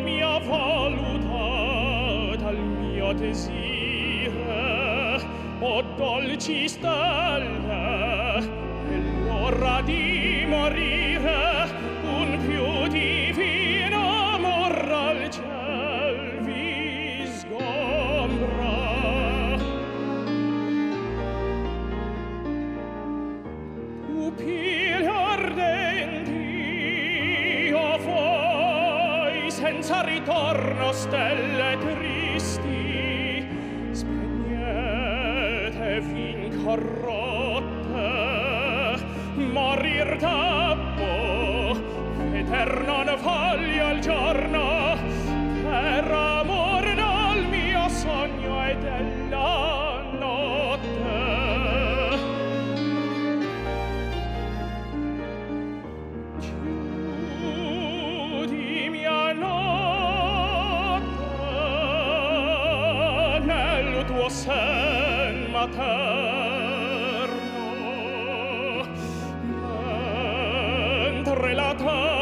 mia voluta dal mio desire, o dolci stelle, è l'ora di morire, un più divino amor al ciel vi sgombra. Pupille ardenti, o voi senza ritorno stelle tristi, spegnete fin corrotte, morir dabbo, eter non voglio il giorno, per amor del mio sogno e della notte. Chiudimi a notte nel tuo sen materno, mentre la terra